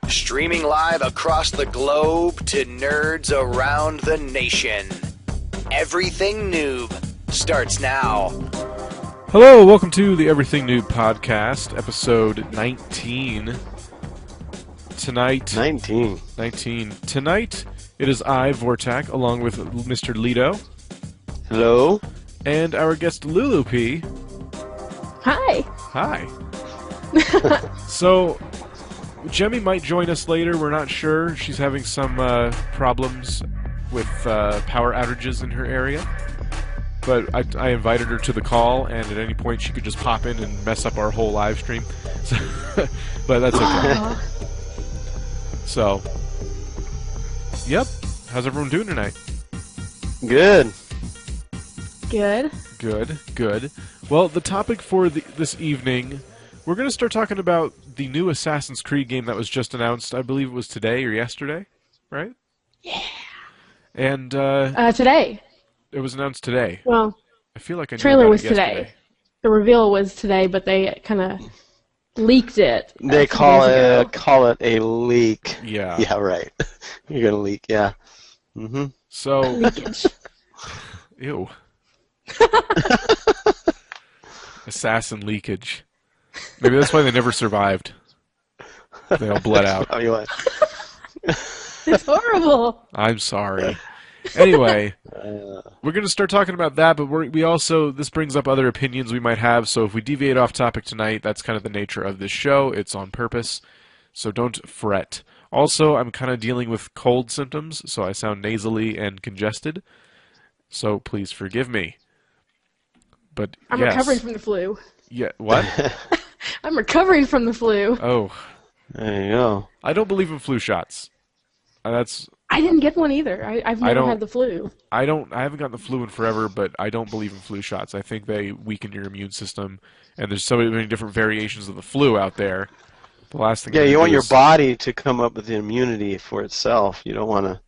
Streaming live across the globe to nerds around the nation. Everything Noob starts now. Hello, welcome to the Everything Noob podcast, episode 19. Tonight... 19. Tonight, it is I, Vortak, along with Mr. Lido. Hello. And our guest, Lulu P. Hi. Hi. So, Jemmy might join us later, we're not sure. She's having some problems with power outages in her area. But I invited her to the call, and at any point she could just pop in and mess up our whole live stream. So, but that's okay. So, yep. How's everyone doing tonight? Good. Good. Well, the topic for this evening, we're going to start talking about the new Assassin's Creed game that was just announced. I believe it was today or yesterday, right? Yeah. And today. It was announced today. Well, I feel like I knew trailer about was it yesterday. today. The reveal was today, but they kind of leaked it. They call it a leak. Yeah. Yeah, right. You're gonna leak. Yeah. Mm-hmm. So. Leakage. Ew. Assassin leakage. Maybe that's why they never survived. They all bled out. Oh, you what? It's horrible. I'm sorry. Anyway, we're going to start talking about that, but we also, this brings up other opinions we might have, so if we deviate off topic tonight, that's kind of the nature of this show. It's on purpose, so don't fret. Also, I'm kind of dealing with cold symptoms, so I sound nasally and congested, so please forgive me. But I'm yes. recovering from the flu. Yeah, what? I'm recovering from the flu. Oh. There you go. I don't believe in flu shots. I didn't get one either. I've never had the flu. I haven't gotten the flu in forever, but I don't believe in flu shots. I think they weaken your immune system, and there's so many different variations of the flu out there. The last thing you want your body to come up with the immunity for itself. You don't want to...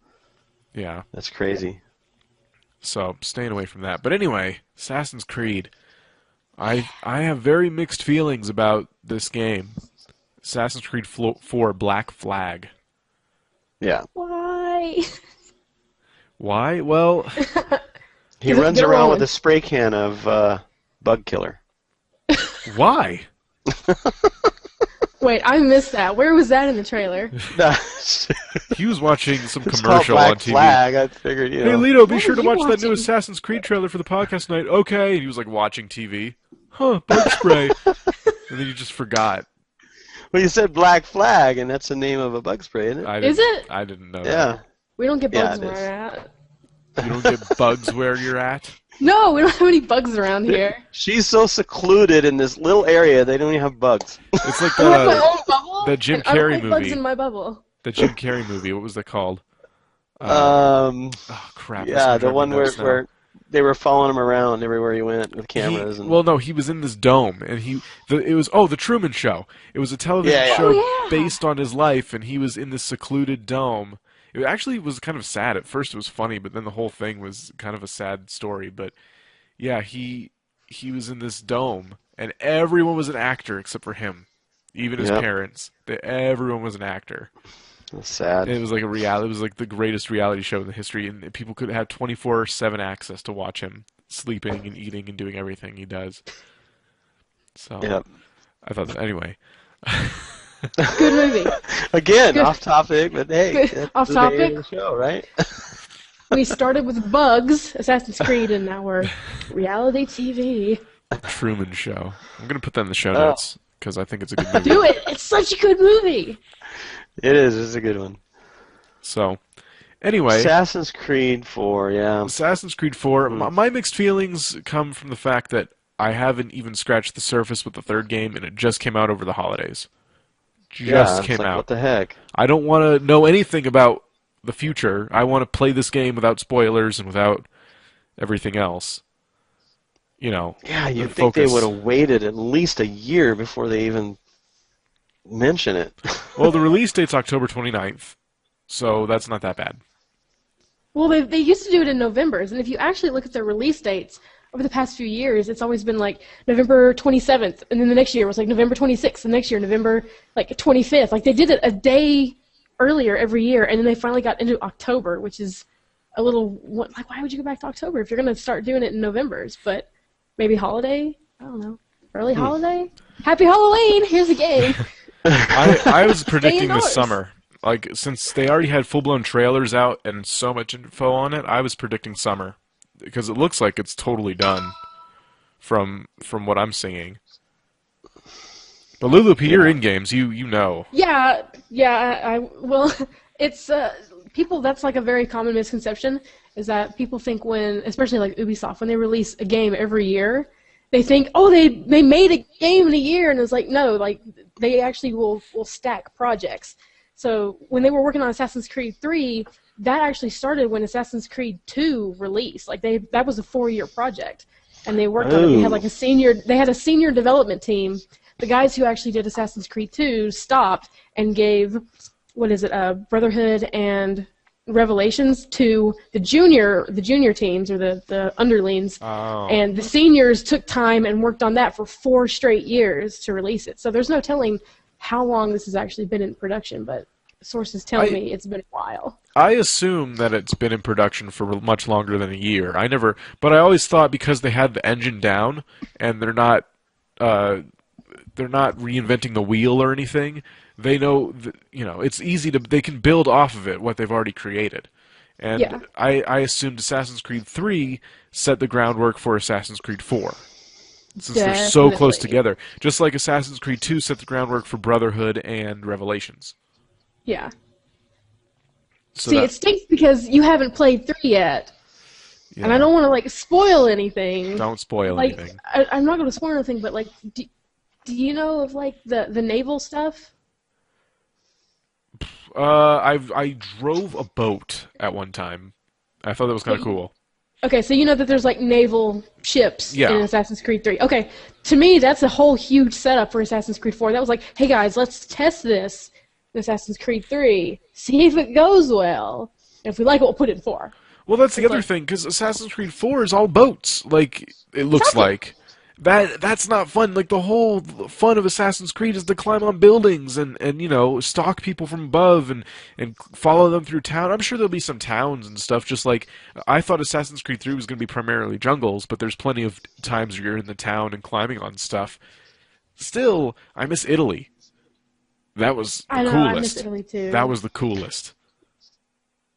Yeah. That's crazy. So, staying away from that. But anyway, Assassin's Creed. I have very mixed feelings about this game. Assassin's Creed 4 Black Flag. Yeah. Why? Why? Well... He runs around with a spray can of bug killer. Why? Wait, I missed that. Where was that in the trailer? He was watching some It's commercial called Black on TV. Flag. I figured, Hey, Lito, be What sure were to you watch that new watching? Assassin's Creed trailer for the podcast tonight. Okay. And he was like watching TV. Huh, bug spray. And then he just forgot. Well, you said Black Flag, and that's the name of a bug spray, isn't it? Is it? I didn't know Yeah. We don't get Yeah, bugs it where is. we're at. that. You don't get bugs where you're at? No, we don't have any bugs around here. She's so secluded in this little area, they don't even have bugs. It's like I have my own bubble. the Jim and I don't Carrey like bugs movie. in my bubble. The Jim Carrey movie. What was that called? Um, Oh, crap. yeah, That's the gonna drive one me where, nuts now. where they were following him around everywhere he went with cameras. Well, no, he was in this dome, and it was the Truman Show. It was a television Yeah, yeah. show Oh, yeah. based on his life, and he was in this secluded dome. It actually was kind of sad. At first, it was funny, but then the whole thing was kind of a sad story. But yeah, he was in this dome, and everyone was an actor except for him, even his Yep. parents. Everyone was an actor. That's sad. And it was like it was like the greatest reality show in the history, and people could have 24/7 access to watch him sleeping and eating and doing everything he does. So Yep. I thought anyway. Good movie. Again, Good. Off topic, but hey, Good. that's Off the name topic. of the show, right? We started with bugs, Assassin's Creed, and now we're reality TV. Truman Show. I'm gonna put that in the show notes because I think it's a good movie. Do it! It's such a good movie. It is. It's a good one. So anyway, Assassin's Creed 4, yeah. Assassin's Creed 4. My mixed feelings come from the fact that I haven't even scratched the surface with the third game, and it just came out over the holidays. Just it's came like, out. What the heck? I don't want to know anything about the future. I want to play this game without spoilers and without everything else. You know. Yeah, you'd the think they focus. would have waited at least a year before they even mention it. Well, the release date's October 29th, so that's not that bad. Well, they used to do it in November's, and if you actually look at the release dates, over the past few years, it's always been like November 27th, and then the next year was like November 26th, the next year November like 25th. Like they did it a day earlier every year, and then they finally got into October, which is a little like, why would you go back to October if you're going to start doing it in November's? But maybe holiday? I don't know. Early holiday? Happy Halloween! Here's a game. I was predicting indoors. this summer. Like, since they already had full-blown trailers out and so much info on it, I was predicting summer. Because it looks like it's totally done from what I'm seeing. But Lulu, you're in games, you know. Yeah, well, it's, people, that's like a very common misconception, is that people think when, especially like Ubisoft, when they release a game every year, they think, oh, they made a game in a year, and it's like, no, like, they actually will stack projects. So when they were working on Assassin's Creed 3, that actually started when Assassin's Creed 2 released. Like that was a 4-year project, and they worked on it. They had a senior development team. The guys who actually did Assassin's Creed 2 stopped and gave, Brotherhood and Revelations to the junior teams, or the underlings. Oh. And the seniors took time and worked on that for 4 straight years to release it. So there's no telling how long this has actually been in production, but sources tell me it's been a while. I assume that it's been in production for much longer than a year. But I always thought because they had the engine down and they're not reinventing the wheel or anything, they know it's easy they can build off of it what they've already created. And Yeah. I assumed Assassin's Creed 3 set the groundwork for Assassin's Creed 4. Since they're so close Definitely. together. Just like Assassin's Creed 2 set the groundwork for Brotherhood and Revelations. Yeah. So See, that- it stinks because you haven't played 3 yet. yeah, And I don't want to, spoil anything. don't spoil Like, anything. I'm not going to spoil anything, but, do you know of, the naval stuff? I drove a boat at one time. I thought that was kind of cool. Okay, so you know that there's, naval ships Yeah. in Assassin's Creed 3. Okay, to me, that's a whole huge setup for Assassin's Creed 4. That was like, hey, guys, let's test this in Assassin's Creed 3. See if it goes well. And if we like it, we'll put it in 4. Well, that's the It's other like- thing, because Assassin's Creed 4 is all boats. Like, it looks Exactly. like. That's not fun. Like, the whole fun of Assassin's Creed is to climb on buildings and stalk people from above and follow them through town. I'm sure there'll be some towns and stuff, just like I thought Assassin's Creed 3 was going to be primarily jungles, but there's plenty of times where you're in the town and climbing on stuff. Still, I miss Italy. That was the I know, coolest. I miss Italy too. That was the coolest.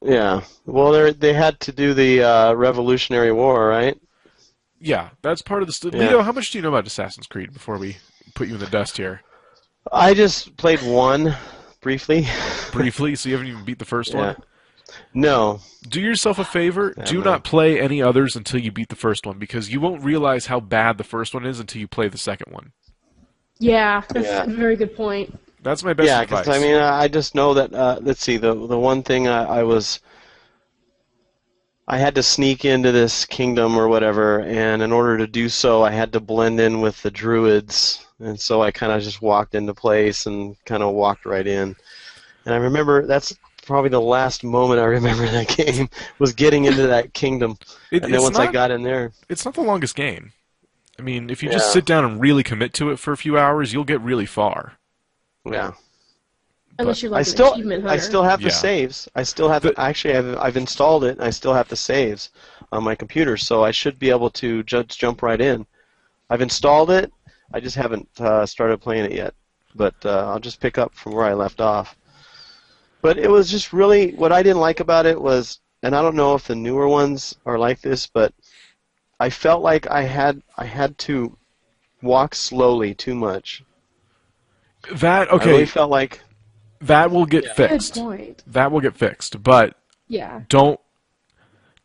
Yeah. Well, they had to do the Revolutionary War, right? Yeah, that's part of the... Yeah. Leo, how much do you know about Assassin's Creed before we put you in the dust here? I just played one briefly. Briefly, so you haven't even beat the first Yeah. one? No. Do yourself a favor. Do no. not play any others until you beat the first one, because you won't realize how bad the first one is until you play the second one. Yeah, that's Yeah. a very good point. That's my best Yeah, advice. because I just know that. Let's see, the one thing I had to sneak into this kingdom or whatever, and in order to do so, I had to blend in with the druids, and so I kind of just walked into place and kind of walked right in. And I remember that's probably the last moment I remember in that game was getting into that kingdom. And then once I got in there, It's not the longest game. I mean, if you just Yeah. sit down and really commit to it for a few hours, you'll get really far. yeah. Unless you're I like still, an achievement hunter. I still have Yeah. the saves. I still have. Actually, I've installed it. And I still have the saves on my computer, so I should be able to just jump right in. I've installed it. I just haven't started playing it yet, but I'll just pick up from where I left off. But it was just really what I didn't like about it was, and I don't know if the newer ones are like this, but I felt like I had to walk slowly too much. That I really okay? felt like. That will get Good fixed. point. That will get fixed. But Yeah. don't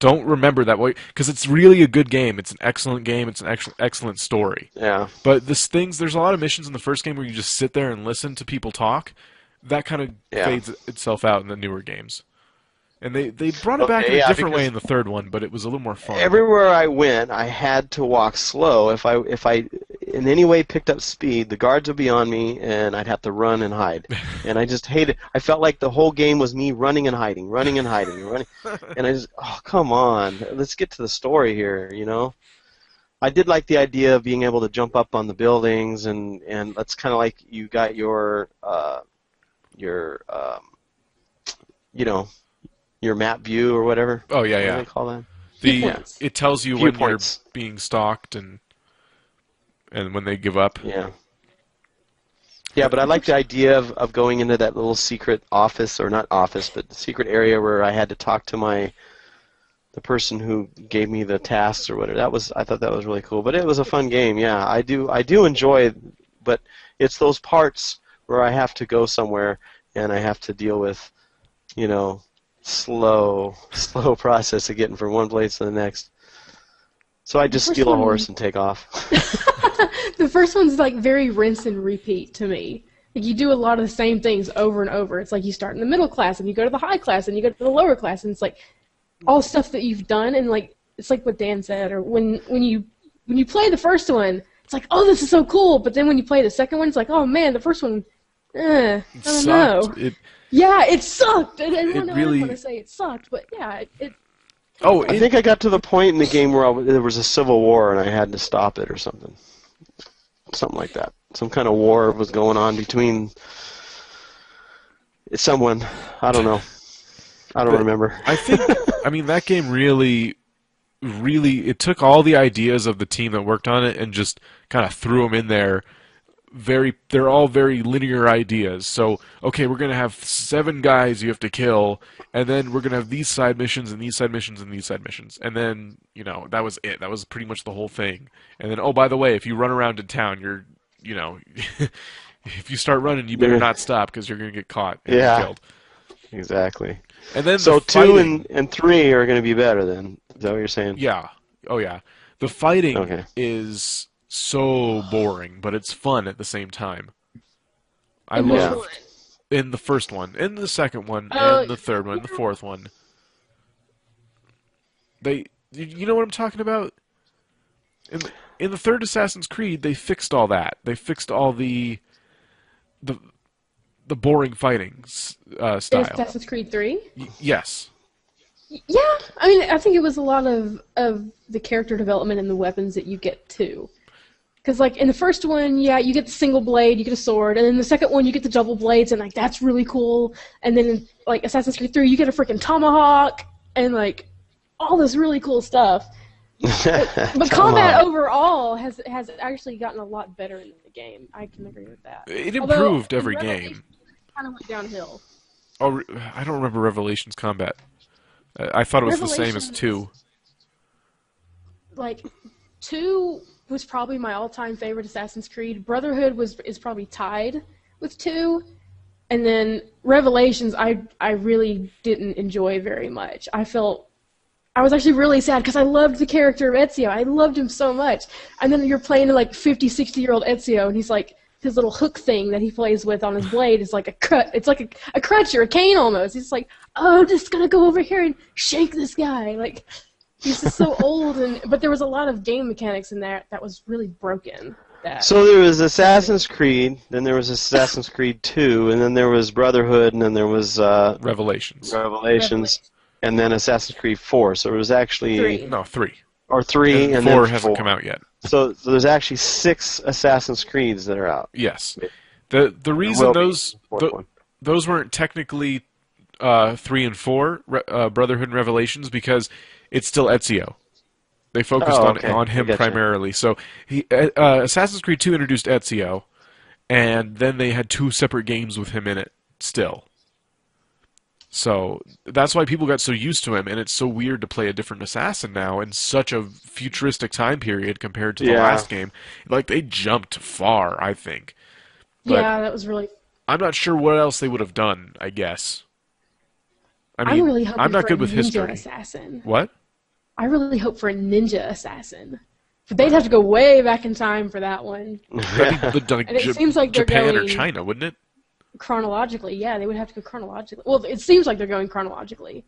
remember that way, because it's really a good game. It's an excellent game. It's an excellent story. Yeah. But there's a lot of missions in the first game where you just sit there and listen to people talk. That kind of Yeah. fades itself out in the newer games. And they brought it back Okay, in a yeah, different way because in the third one, but it was a little more fun. Everywhere I went, I had to walk slow. If I in any way picked up speed, the guards would be on me, and I'd have to run and hide. And I just hated. I felt like the whole game was me running and hiding, running and hiding, running. And I just, oh come on, let's get to the story here, you know. I did like the idea of being able to jump up on the buildings, and that's kind of like you got your you know, your map view or whatever. Oh yeah, What yeah. do they call that? It tells you when you're Viewpoints. being stalked and when they give up. Yeah. Yeah, but I like the idea of going into that little secret office, or not office, but the secret area where I had to talk to the person who gave me the tasks or whatever. I thought that was really cool. But it was a fun game. Yeah, I do enjoy, but it's those parts where I have to go somewhere and I have to deal with, slow process of getting from one place to the next. So I just steal a horse and take off. The first one's like very rinse and repeat to me. Like you do a lot of the same things over and over. It's like you start in the middle class and you go to the high class and you go to the lower class, and it's like all stuff that you've done, and like it's like what Dan said, or when you play the first one, it's like, oh, this is so cool, but then when you play the second one, it's like, oh man, the first one, I don't know. Yeah, it sucked. I don't want to say it sucked, but yeah, it. I think I got to the point in the game where there was a civil war and I had to stop it or something. Something like that. Some kind of war was going on between someone. I don't know. I don't remember. I think, that game really, it took all the ideas of the team that worked on it and just kind of threw them in there. They're all very linear ideas. So, okay, we're going to have 7 guys you have to kill, and then we're going to have these side missions and these side missions and these side missions. And then, that was it. That was pretty much the whole thing. And then, oh, by the way, if you run around in town, you're, if you start running, you better not stop because you're going to get caught and killed. Exactly. And then so 2 and 3 are going to be better then. Is that what you're saying? Yeah. Oh, yeah. The fighting is so boring, but it's fun at the same time. I love in the first one, in the second one, and the third one, the fourth one. You know what I'm talking about? In the third Assassin's Creed, they fixed all that. They fixed all the boring fighting style. Assassin's Creed 3? Yes. Yeah, I think it was a lot of the character development and the weapons that you get too. Because, like, in the first one, you get the single blade, you get a sword, and in the second one, you get the double blades, and, like, that's really cool. And then, in, like, Assassin's Creed 3, you get a freaking tomahawk, and, like, all this really cool stuff. But combat overall has actually gotten a lot better in the game. I can agree with that. It improved every game. It kind of went downhill. Oh, I don't remember Revelations combat. I thought it was the same as 2. Like, 2 was probably my all-time favorite Assassin's Creed. Brotherhood is probably tied with 2. And then Revelations, I really didn't enjoy very much. I was actually really sad because I loved the character of Ezio. I loved him so much. And then you're playing like 50, 60-year-old Ezio, and he's like, his little hook thing that he plays with on his blade is like it's like a crutch or a cane almost. He's like, oh, I'm just gonna go over here and shake this guy. Like, he's just so old, but there was a lot of game mechanics in there that was really broken. So there was Assassin's Creed, then there was Assassin's Creed 2, and then there was Brotherhood, and then there was Revelations, and then Assassin's Creed 4. So it was actually 3. Or 3, and 4 then hasn't come out yet. So there's actually 6 Assassin's Creeds that are out. Yes. The reason those weren't technically 3 and 4, Brotherhood and Revelations, because it's still Ezio. They focused on him primarily. So Assassin's Creed 2 introduced Ezio, and then they had 2 separate games with him in it still. So that's why people got so used to him, and it's so weird to play a different assassin now in such a futuristic time period compared to the last game. Like, they jumped far, I think. But that was really... I'm not sure what else they would have done, I guess. I'm really hoping I'm not for good a with ninja history. Assassin. What? I really hope for a ninja assassin. But they'd have to go way back in time for that one. And it seems like they're Japan or going China, wouldn't it? Chronologically, yeah, they would have to go chronologically. Well, it seems like they're going chronologically.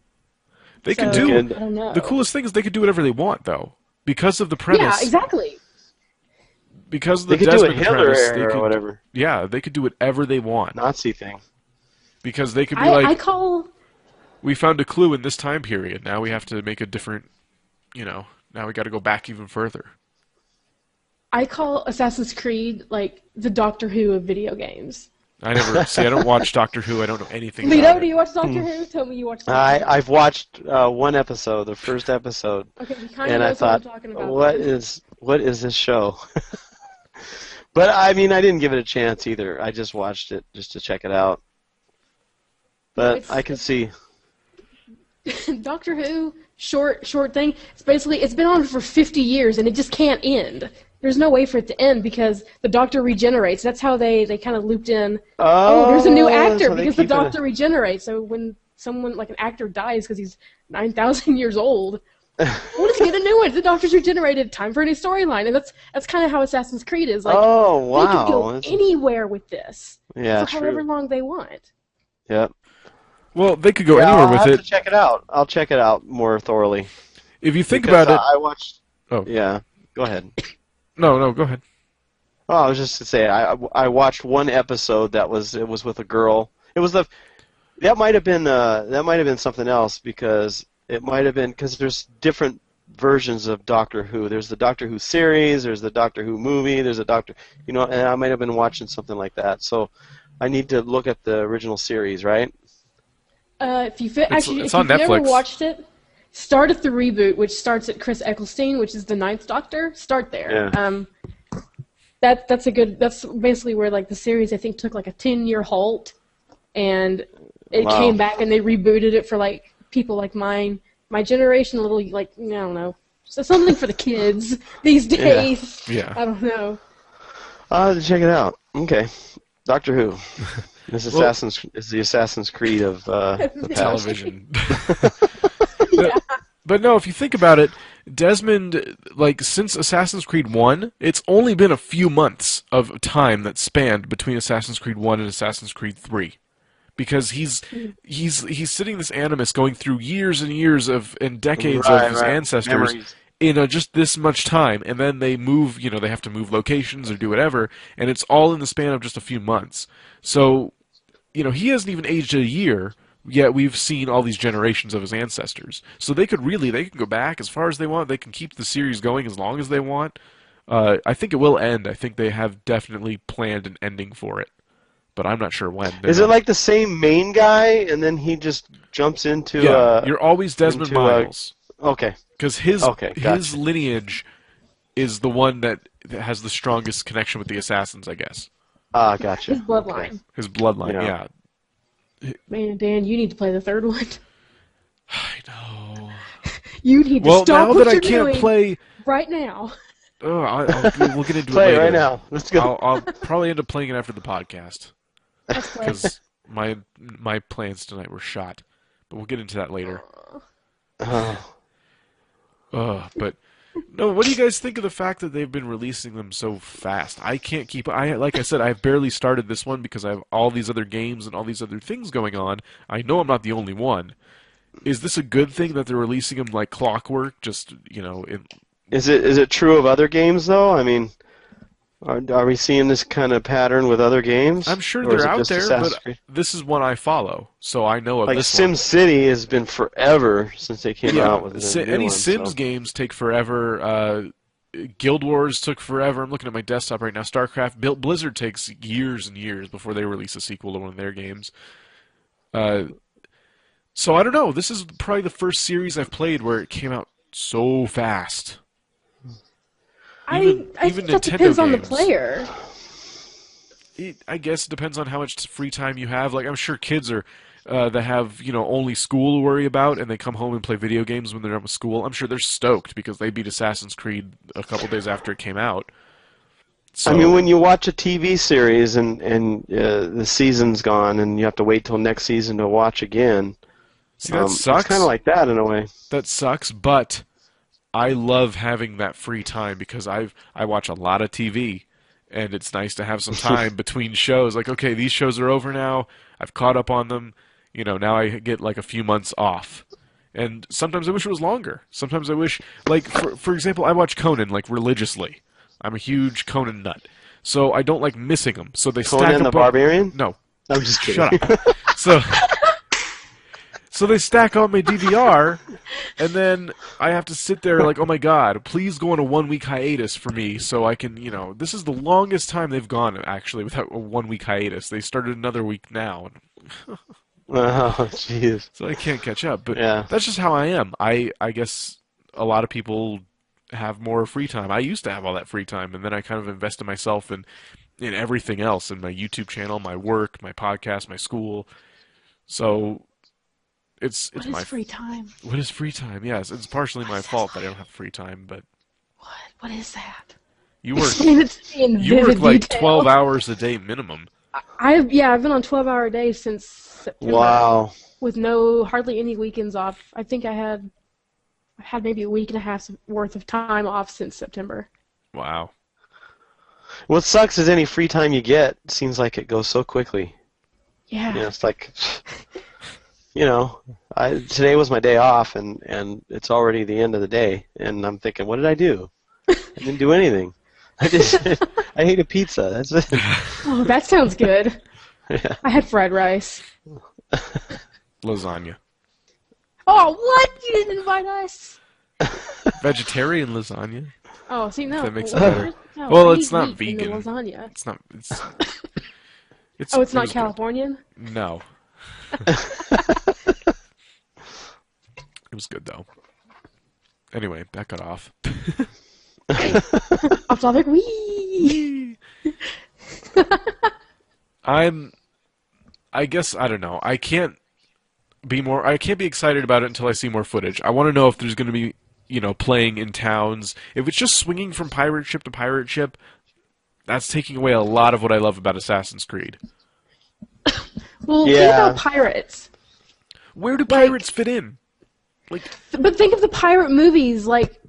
They could do... I don't know. The coolest thing is they could do whatever they want, though. Because of the premise... Yeah, exactly. Because of the Desmond Hitler premise, they could, or whatever. Yeah, they could do whatever they want. Nazi thing. Because they could be like... I call... We found a clue in this time period. Now we have to make a different... now we got to go back even further. I call Assassin's Creed like the Doctor Who of video games. I don't watch Doctor Who. I don't know anything Lito, about it. do you watch Doctor Who? Tell me you watch Doctor Who. I've watched one episode, the first episode, Okay, you kind of and know I what thought, I'm talking about. what is this show? But I mean, I didn't give it a chance either. I just watched it just to check it out. But I can see. Doctor Who, short thing. It's been on for 50 years and it just can't end. There's no way for it to end because the Doctor regenerates. That's how they kind of looped in. Oh, there's a new actor so because the Doctor regenerates. So when someone like an actor dies because he's 9,000 years old, we'll just get a new one. The Doctor's regenerated. Time for a new storyline, and that's kind of how Assassin's Creed is. Like, oh wow, they can go anywhere with this. Yeah, for however long they want. Yep. Well, they could go anywhere I'll with have it. to check it out. I'll check it out more thoroughly. If you think about it, I watched. Oh. Yeah. Go ahead. No, go ahead. Oh, I was just to say I watched one episode it was with a girl. It was that might have been something else because there's different versions of Doctor Who. There's the Doctor Who series, there's the Doctor Who movie, there's a Doctor, and I might have been watching something like that. So I need to look at the original series, right? It's If you've on Netflix. never watched it, start at the reboot, which starts at Chris Eccleston, which is the 9th Doctor. Start there. Yeah. That's basically where like the series I think took like a 10-year halt, and it Wow. came back and they rebooted it for like people like my generation, a little like I don't know, so something for the kids these days. Yeah. I don't know. I'll have to check it out. Okay. Doctor Who. This is the Assassin's Creed of the past. Television. Yeah. But no, if you think about it, Desmond, like, since Assassin's Creed 1, it's only been a few months of time that spanned between Assassin's Creed 1 and Assassin's Creed 3. Because he's sitting this animus going through years and years and decades of his ancestors Memories. in just this much time, and then they move, they have to move locations or do whatever, and it's all in the span of just a few months. So, he hasn't even aged a year, yet we've seen all these generations of his ancestors. So they can go back as far as they want. They can keep the series going as long as they want. I think it will end. I think they have definitely planned an ending for it, but I'm not sure when. Is it like the same main guy, and then he just jumps into? Yeah, you're always Desmond Miles. Okay. Because his lineage is the one that has the strongest connection with the assassins, I guess. Ah, gotcha. His bloodline. His bloodline, yeah. Man, Dan, you need to play the third one. I know. You need to Well, stop now what that I you're can't doing play, right now. we'll get into Play it later. right now. Let's go. I'll probably end up playing it after the podcast Let's play. because my plans tonight were shot. But we'll get into that later. But no, what do you guys think of the fact that they've been releasing them so fast? I can't keep. Like I said, I've barely started this one because I have all these other games and all these other things going on. I know I'm not the only one. Is this a good thing that they're releasing them like clockwork? Just Is it true of other games though? I mean, are we seeing this kind of pattern with other games? I'm sure Or is they're it out just there, Assassin's but Creed? this is one I follow, so I know of Like this one. SimCity has been forever since they came out with the new Any one, Sims so. games take forever. Guild Wars took forever. I'm looking at my desktop right now. StarCraft, Blizzard takes years and years before they release a sequel to one of their games. So I don't know. This is probably the first series I've played where it came out so fast. I even think that Nintendo depends on the games. player. I guess it depends on how much free time you have. Like I'm sure kids are that have only school to worry about, and they come home and play video games when they're done with school. I'm sure they're stoked because they beat Assassin's Creed a couple days after it came out. So, I mean, when you watch a TV series and the season's gone and you have to wait till next season to watch again, see, that sucks. It's kind of like that in a way. That sucks, but I love having that free time because I watch a lot of TV, and it's nice to have some time between shows. Like, okay, these shows are over now. I've caught up on them. Now I get like a few months off. And sometimes I wish it was longer. Sometimes I wish, like, for example, I watch Conan, like, religiously. I'm a huge Conan nut. So I don't like missing them. So they stack Conan up. the Barbarian? No. I'm just kidding. Shut up. So So they stack on my DVR, and then I have to sit there like, oh my god, please go on a 1-week hiatus for me so I can, this is the longest time they've gone, actually, without a 1-week hiatus. They started another week now. Oh, jeez. So I can't catch up, but Yeah. that's just how I am. I guess a lot of people have more free time. I used to have all that free time, and then I kind of invested myself in everything else, in my YouTube channel, my work, my podcast, my school. So it's What my is free time? What is free time? Yes, it's partially my fault that I don't have free time, but What is that? you work Explain it to me in you work vivid like detail. 12 hours a day minimum. I've been on 12-hour days since September. Wow. With hardly any weekends off. I think I had maybe a week and a half's worth of time off since September. Wow. What sucks is any free time you get seems like it goes so quickly. Yeah. It's like, today was my day off, and it's already the end of the day, and I'm thinking, what did I do? I didn't do anything. I ate a pizza. That's it. Oh, that sounds good. Yeah. I had fried rice. Lasagna. Oh, what? You didn't invite us? Vegetarian lasagna. Oh, see, no. That makes it Well, better. no, Well, I it's need not meat in the vegan. lasagna. It's not. It's Oh, it's it not was good. Californian? No. It was good though. Anyway, that got off. Off topic. Whee! I guess I don't know. I can't be excited about it until I see more footage. I want to know if there's going to be, playing in towns. If it's just swinging from pirate ship to pirate ship, that's taking away a lot of what I love about Assassin's Creed. Well, think about pirates. Where do pirates fit in? But think of the pirate movies. Like,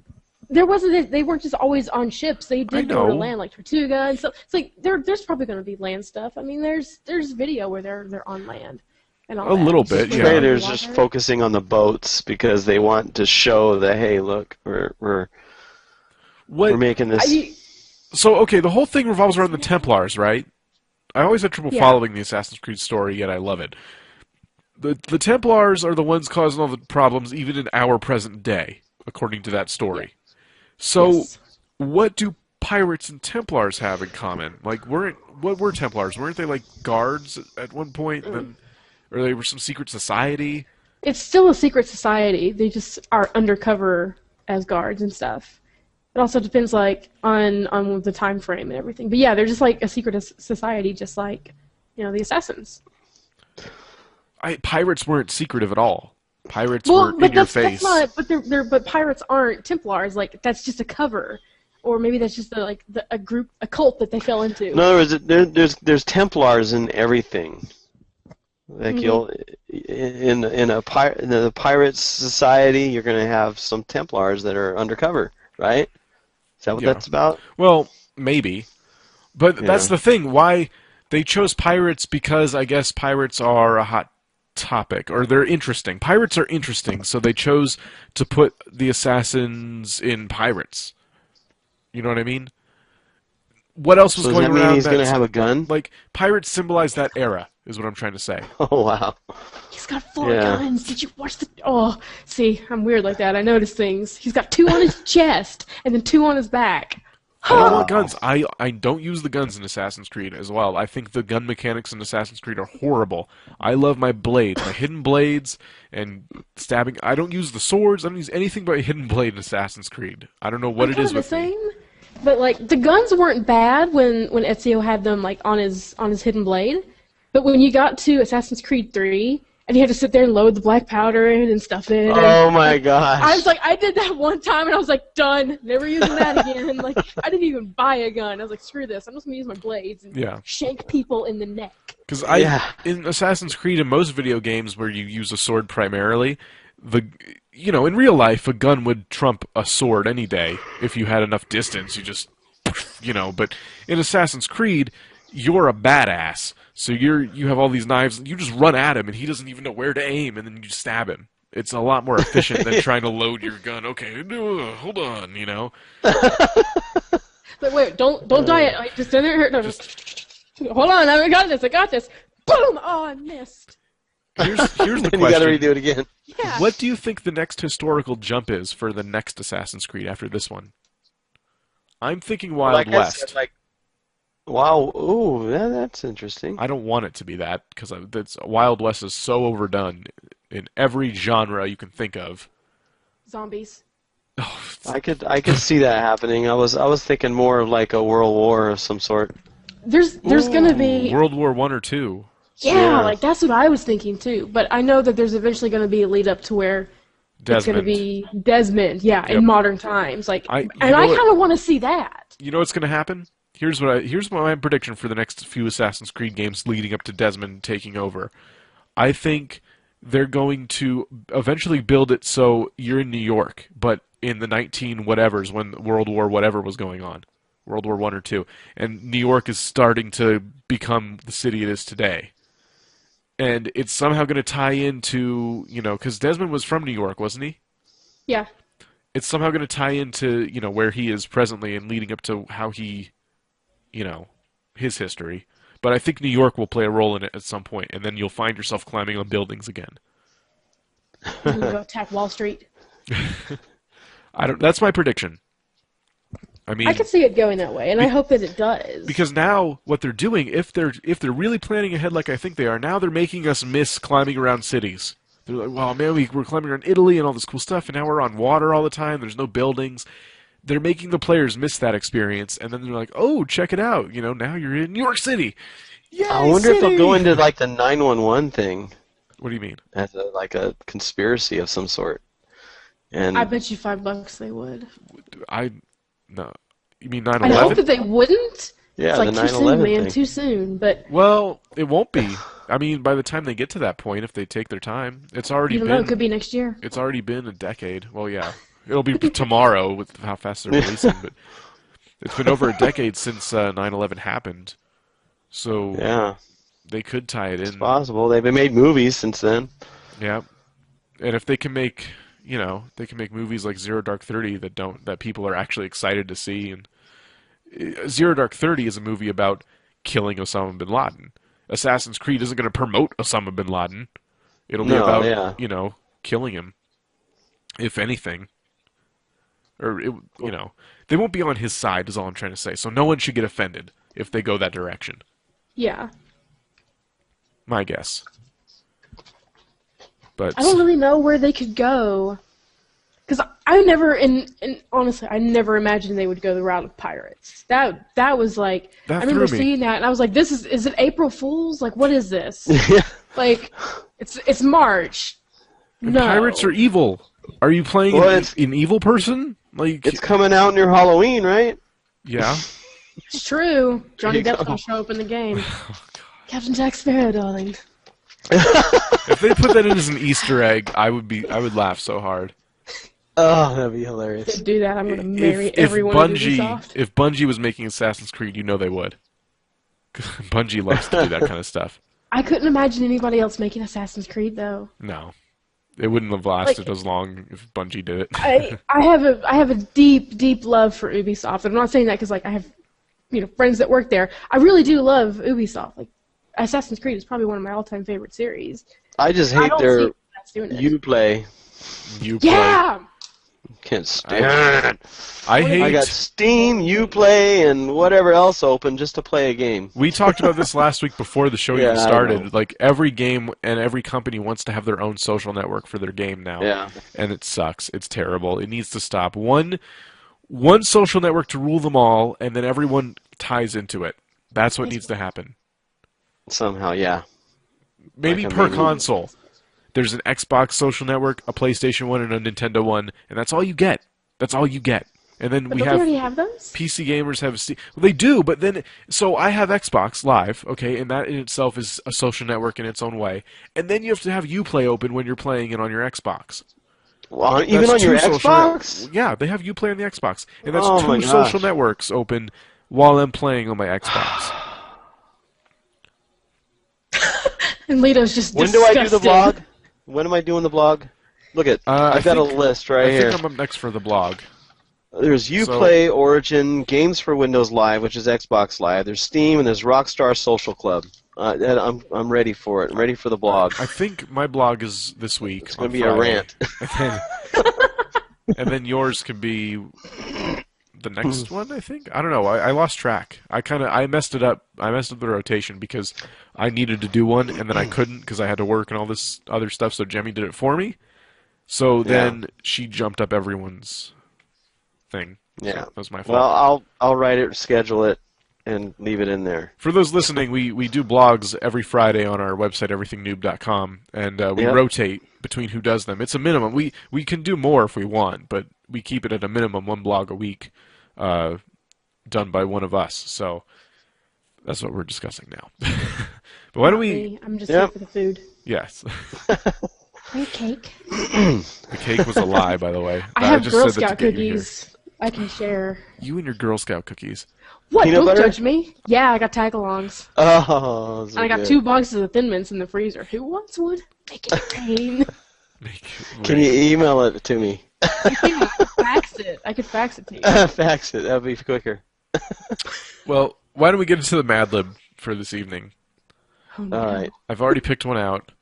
they weren't just always on ships. They did go to land, like Tortuga, and so it's like there's probably going to be land stuff. I mean, there's video where they're on land. And all that. Little bit, yeah. Traders just focusing on the boats because they want to show that, hey, look, we're making this. So, okay, the whole thing revolves around the Templars, right? I always had trouble following the Assassin's Creed story, yet I love it. The Templars are the ones causing all the problems, even in our present day, according to that story. So, what do pirates and Templars have in common? Like, what were Templars? Weren't they like guards at one point? Or they were some secret society? It's still a secret society. They just are undercover as guards and stuff. It also depends, like, on the time frame and everything. But yeah, they're just like a secret society, just like, the assassins. Pirates weren't secretive at all. Pirates were in your face. But pirates aren't Templars. Like, that's just a cover, or maybe that's just a cult that they fell into. In other words, there's Templars in everything. Like in the pirate society, you're going to have some Templars that are undercover, right? Is that what that's about? Well, maybe, but that's the thing. Why they chose pirates? Because I guess pirates are a hot topic, or they're interesting. Pirates are interesting, so they chose to put the assassins in pirates. You know what I mean? What else was going around? Does that mean he's going to have a gun? Like, pirates symbolize that era, is what I'm trying to say. Oh, wow. He's got 4 guns. Did you watch the... Oh, see, I'm weird like that. I notice things. He's got 2 on his chest, and then 2 on his back. I don't want guns. I don't use the guns in Assassin's Creed as well. I think the gun mechanics in Assassin's Creed are horrible. I love my blades, my hidden blades, and stabbing. I don't use the swords. I don't use anything but a hidden blade in Assassin's Creed. I don't know what it is with me. But like the guns weren't bad when Ezio had them like on his hidden blade, but when you got to Assassin's Creed 3 and you had to sit there and load the black powder in and stuff in. Oh my gosh! I was like, I did that one time and I was like, done, never using that again. Like I didn't even buy a gun. I was like, screw this, I'm just gonna use my blades and shank people in the neck. Because in Assassin's Creed and most video games where you use a sword primarily, in real life, a gun would trump a sword any day if you had enough distance. You just, but in Assassin's Creed, you're a badass. So you have all these knives, and you just run at him, and he doesn't even know where to aim, and then you stab him. It's a lot more efficient than trying to load your gun. Okay, hold on, But wait, don't die it. Like, just stand there. No, just hold on. I got this. Boom! Oh, I missed. Here's the Then you got to question. redo it again. Yeah. What do you think the next historical jump is for the next Assassin's Creed after this one? I'm thinking Wild Like I West. said, like, wow, ooh, that's interesting. I don't want it to be that because Wild West is so overdone in every genre you can think of. Zombies. I could see that happening. I was thinking more of like a World War of some sort. There's gonna be World War I or II. yeah, Yeah. like that's what I was thinking too. But I know that there's eventually gonna be a lead up to where it's gonna Desmond. be Desmond, yeah, Yep. in modern times. Like, I and I kind of want to see that. You know what's going to happen? Here's my prediction for the next few Assassin's Creed games leading up to Desmond taking over. I think they're going to eventually build it so you're in New York, but in the 19 whatevers when World War whatever was going on, World War I or II, and New York is starting to become the city it is today. And it's somehow going to tie into, because Desmond was from New York, wasn't he? Yeah, It's somehow going to tie into, where he is presently and leading up to how he, his history. But I think New York will play a role in it at some point, and then you'll find yourself climbing on buildings again. I'm gonna go attack Wall Street. That's my prediction. I mean, I could see it going that way, and I hope that it does. because now what they're doing, if they're really planning ahead like I think they are, now they're making us miss climbing around cities. They're like, well, man, we're climbing around Italy and all this cool stuff, and now we're on water all the time. There's no buildings. They're making the players miss that experience, and then they're like, oh, check it out. Now you're in New York City. Yay, I wonder if they'll city! go into like the 911 thing What do you mean? as like a conspiracy of some sort. And I bet you $5 they would. No. You mean I hope 9/11? that they wouldn't. yeah, It's like the too soon, 9/11 man, thing. too soon. But Well, it won't be. I mean, by the time they get to that point, if they take their time, it's already you don't know, been it could be next year. it's already been a decade. Well, yeah, it'll be tomorrow with how fast they're releasing, but it's been over a decade since 9/11 happened. So Yeah, they could tie it it's in. possible. They've been made movies since then. Yeah, and if they can make, they can make movies like Zero Dark 30 that people are actually excited to see. And Zero Dark 30 is a movie about killing Osama bin Laden. Assassin's Creed isn't going to promote Osama bin Laden. It'll be No, about, yeah. killing him, if anything. Or, they won't be on his side, is all I'm trying to say. So no one should get offended if they go that direction. Yeah. My guess. But I don't really know where they could go. Because I never, and honestly, I never imagined they would go the route of pirates. That was like, That I remember threw me. seeing that, and I was like, is it April Fool's? Like, what is this? Yeah. Like, it's March. and No. pirates are evil. Are you playing Well, an evil person? Like, It's coming out near Halloween, right? yeah. It's true. Johnny you Depp's go. gonna show up in the game. Captain Jack Sparrow, darling. If they put that in as an Easter egg, I would laugh so hard. Oh, that'd be hilarious. To do that, I'm gonna marry everyone at Ubisoft. If Bungie was making Assassin's Creed, they would. Bungie loves to do that kind of stuff. I couldn't imagine anybody else making Assassin's Creed though. No, it wouldn't have lasted as long if Bungie did it. I have a deep love for Ubisoft. I'm not saying that because like I have friends that work there. I really do love Ubisoft. Like Assassin's Creed is probably one of my all-time favorite series. I just I hate don't their see that's doing it. Uplay. You play. Yeah. Can't stand it. I hate. I got Steam, Uplay, and whatever else open just to play a game. We talked about this last week before the show Yeah, even I started. know. Like every game and every company wants to have their own social network for their game now. Yeah. And it sucks. It's terrible. It needs to stop. One social network to rule them all, and then everyone ties into it. That's what needs to happen. Somehow, yeah. Maybe Like a per mini- console. There's an Xbox social network, a PlayStation 1, and a Nintendo 1, and that's all you get. That's all you get. And then But we don't have they already have those? PC gamers have Steam. Well, they do, but then so I have Xbox Live, okay, and that in itself is a social network in its own way. And then you have to have Uplay open when you're playing it on your Xbox. Well, even That's on your two social Xbox? yeah, they have Uplay on the Xbox, and that's Oh my two gosh. social networks open while I'm playing on my Xbox. And Lito's just When do I do the disgusted. blog? When am I doing the blog? Look at, I've got a list right I here. think I'm up next for the blog. There's Uplay, Origin, Games for Windows Live, which is Xbox Live. There's Steam, and there's Rockstar Social Club. And I'm ready for it. I'm ready for the blog. I think my blog is this week. It's going to be a rant. And then yours could be the next one, I think. I don't know. I lost track. I messed it up. I messed up the rotation because I needed to do one, and then I couldn't because I had to work and all this other stuff, so Jemmy did it for me. So then she jumped up everyone's thing. Yeah. So that was my fault. Well, I'll write it, schedule it, and leave it in there. For those listening, we do blogs every Friday on our website, everythingnoob.com, and we rotate between who does them. It's a minimum. We can do more if we want, but we keep it at a minimum, one blog a week, done by one of us. So that's what we're discussing now. But why don't we... I'm just here for the food. Yes. My cake. The cake was a lie, by the way. I have Girl Scout cookies. I can share. You and your Girl Scout cookies. What? Don't judge me. Yeah, I got tag-alongs. Oh, and I got 2 boxes of Thin Mints in the freezer. Who wants one? Make it rain. Can you email it to me? I can fax it. I could fax it to you. Fax it. That would be quicker. Well, why don't we get into the Mad Lib for this evening? Oh, no. All right. I've already picked one out.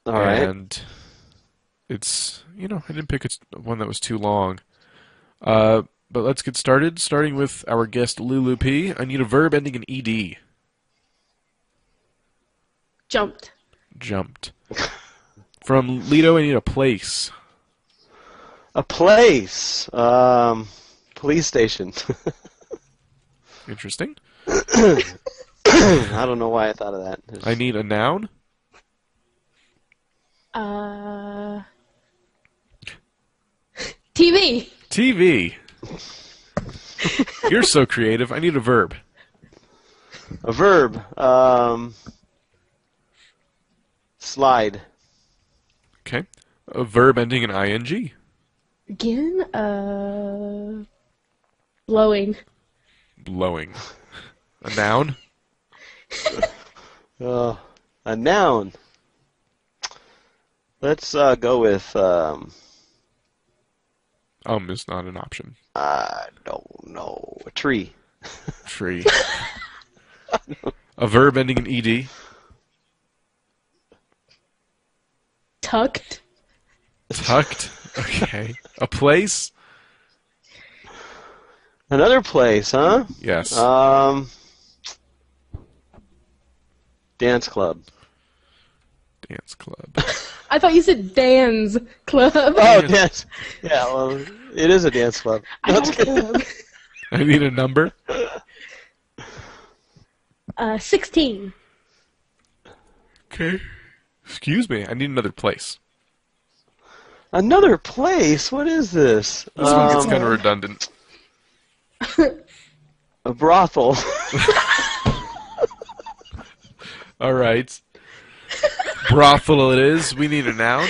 All right. And it's, I didn't pick one that was too long. But let's get started, starting with our guest, Lulu P. I need a verb ending in ED. Jumped. From Lido, I need a place. A place. Police station. Interesting. I don't know why I thought of that. I need a noun. TV. You're so creative. I need a verb. A verb. Slide. Okay. A verb ending in ing. Again, blowing. A noun. A noun. Let's go with. Is not an option. I don't know. A tree. A verb ending in ed. Tucked. Okay. A place. Another place, huh? Yes. Dance club. I thought you said dance club. Oh, dance. Yeah, well, it is a dance club. I need a number. 16. Okay. Excuse me. I need another place. Another place? What is this? This one gets kind of redundant. A brothel. All right. Brothel it is. We need a noun.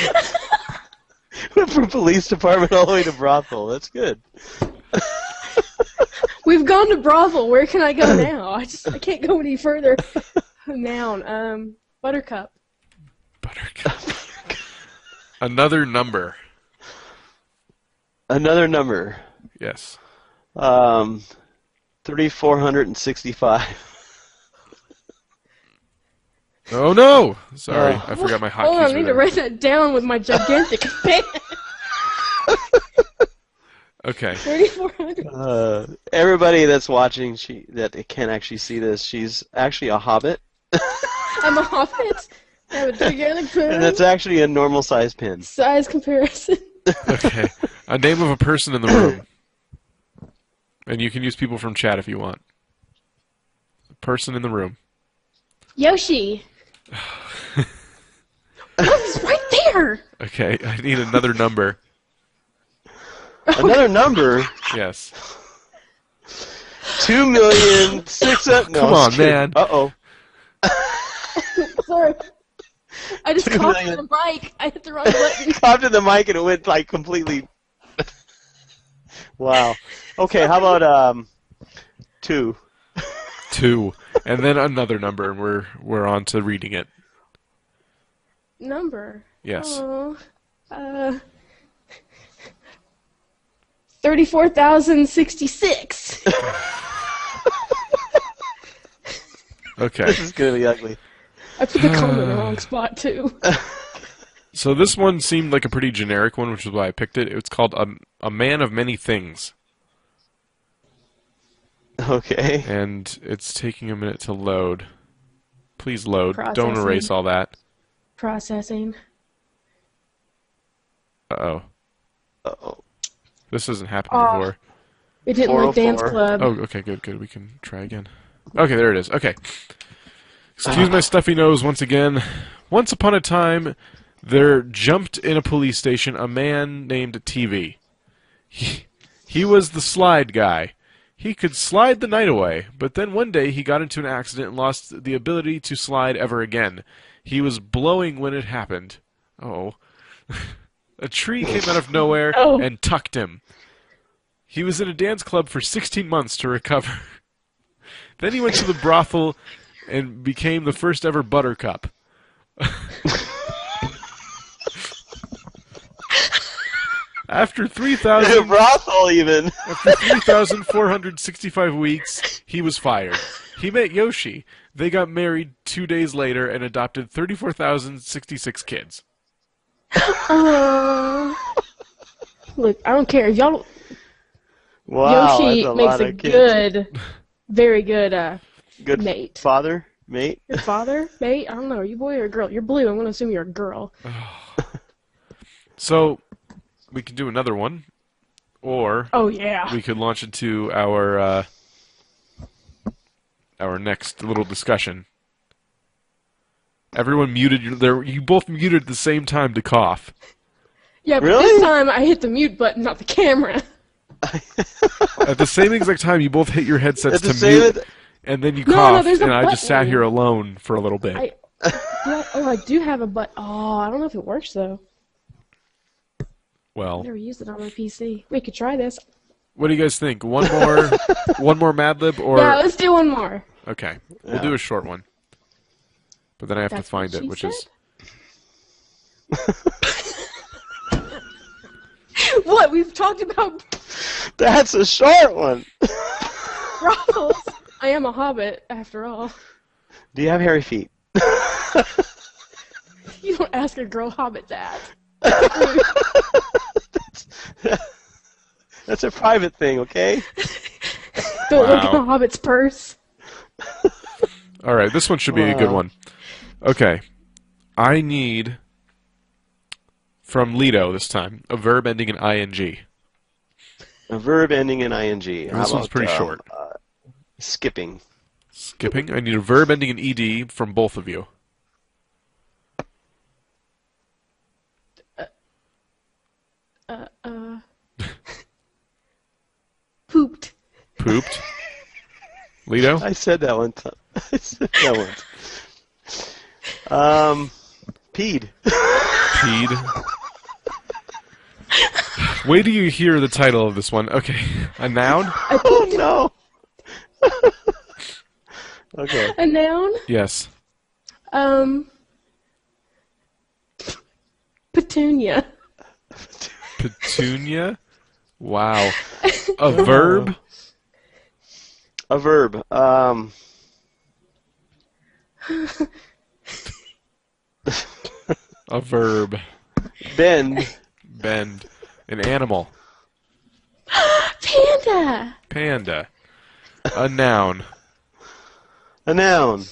Went from police department all the way to brothel. That's good. We've gone to brothel. Where can I go now? I can't go any further. Noun. Buttercup. Another number. Yes. 3,465. Oh no! Sorry, I forgot my hotkeys. Hold on, I need to write that down with my gigantic pen. Okay. 3,400. Everybody that's watching, that can actually see this, she's actually a hobbit. I'm a hobbit. I have a gigantic pen. And it's actually a normal size pen. Size comparison. Okay. A name of a person in the room. And you can use people from chat if you want. A person in the room. Yoshi. Oh, he's right there. Okay, I need another number. Another number? Yes. 2,000,006. Come on, man. Uh-oh. Sorry. I just coughed in the mic. I hit the wrong button. Coughed in the mic and it went like completely. Wow. Okay, how about 2? 2. And then another number, and we're on to reading it. Number? Yes. Oh, 34,066. Okay. This is gonna be ugly. I put the comma in the wrong spot, too. So this one seemed like a pretty generic one, which is why I picked it. It's called A Man of Many Things. Okay. And it's taking a minute to load. Please load. Don't Processing. erase all that. Processing. Uh-oh. Uh-oh. This hasn't happened Oh. before. It didn't like Dance 404. Club. Oh, okay, good. We can try again. Okay, there it is. Okay. Excuse my stuffy nose once again. Once upon a time, there jumped in a police station a man named TV. He was the slide guy. He could slide the night away, but then one day he got into an accident and lost the ability to slide ever again. He was blowing when it happened. Oh. A tree came out of nowhere Oh. and tucked him. He was in a dance club for 16 months to recover. Then he went to the brothel and became the first ever buttercup. After 3,000 Brothel, even. After 3,465 weeks, he was fired. He met Yoshi. They got married 2 days later and adopted 34,066 kids. Look, I don't care. If y'all, Wow, Yoshi that's a makes lot a of kids. good, very good Good mate. father, mate. Your father, mate? I don't know. Are you a boy or a girl? You're blue. I'm going to assume you're a girl. So, we can do another one, or Oh, yeah. we could launch into our next little discussion. Everyone muted you both muted at the same time to cough. Yeah, but Really? this time I hit the mute button, not the camera. At the same exact time, you both hit your headsets At the to same mute, and then you No, coughed, there's a and I just sat button. here alone for a little bit. I do have a butt. Oh, I don't know if it works, though. Well, I've never used it on my PC. We could try this. what do you guys think? One more Mad Lib, or Yeah, let's do one more. okay, we'll do a short one. But then I have to That's find what it, she which said? is What? We've talked about That's a short one. brothels. I am a hobbit, after all. Do you have hairy feet? You don't ask a girl hobbit that. That's a private thing, okay? Don't look in Wow. a hobbit's purse. all right. This one should be a good Wow. one. Okay, I need from Lido this time a verb ending in ing. A verb ending in ing. This How one's about, pretty short. Skipping. Skipping. I need a verb ending in ed from both of you. Pooped. Pooped. Lido. I said that one time. I said that once. Peed. Peed. Wait till you hear the title of this one. Okay, a noun. Oh no. Okay. A noun? Yes. Petunia. Petunia. Wow. A verb. A verb. A verb. Bend. Bend. An animal. Panda. Panda. A noun. A noun.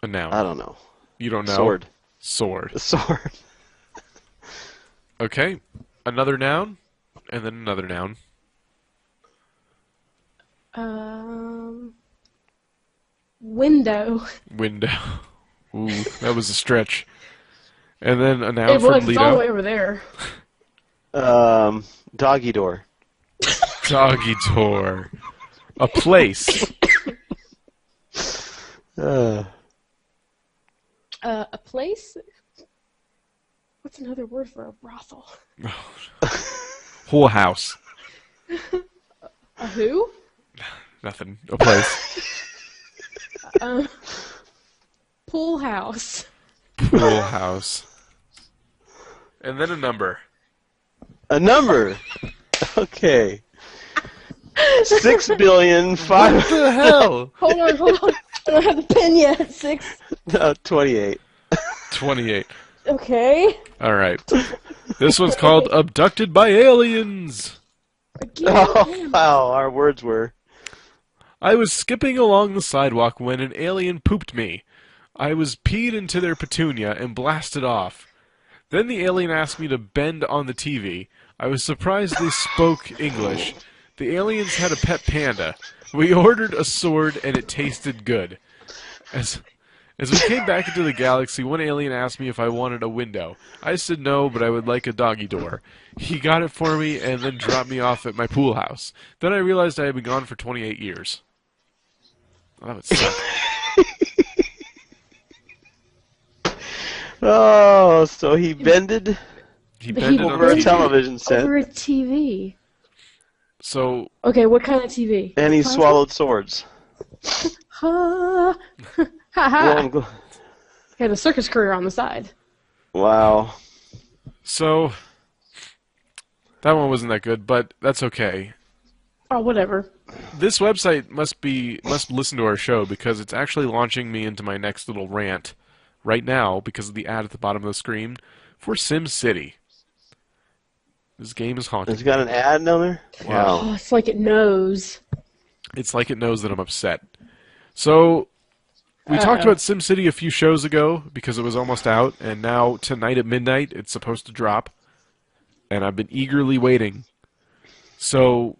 A noun. I don't know. You don't know? Sword. Sword. A sword. Okay. Another noun, and then another noun. Window. Window. Ooh, that was a stretch. And then a noun It from was. It's all the Lido. way over there. Doggy door. Doggy door. A place. Uh, A place? What's another word for a brothel? Whole house. A who? Nothing. A place. Pool house. Pool house. And then a number. A number. Okay. 6,000,000,005. What the hell? Hold on. I don't have the pen yet. 6. No, 28. 28. Okay. All right. This one's called Abducted by Aliens. Oh, wow, our words were. I was skipping along the sidewalk when an alien pooped me. I was peed into their petunia and blasted off. Then the alien asked me to bend on the TV. I was surprised they spoke English. The aliens had a pet panda. We ordered a sword and it tasted good. As we came back into the galaxy, one alien asked me if I wanted a window. I said no, but I would like a doggy door. He got it for me and then dropped me off at my pool house. Then I realized I had been gone for 28 years. Well, that would suck. Oh, so he bended He bended on over the a TV. television set, Over a TV. So, Okay, what kind of TV? and he Plasma? swallowed swords. Ha ha Well, ha. I'm He had a circus career on the side. wow. so that one wasn't that good, but that's okay. Oh, whatever. This website must listen to our show because it's actually launching me into my next little rant right now because of the ad at the bottom of the screen for SimCity. This game is haunting. It's got an ad down there? Yeah. Wow. Oh, it's like it knows. It's like it knows that I'm upset. So, we talked about SimCity a few shows ago because it was almost out, and now tonight at midnight it's supposed to drop, and I've been eagerly waiting. So,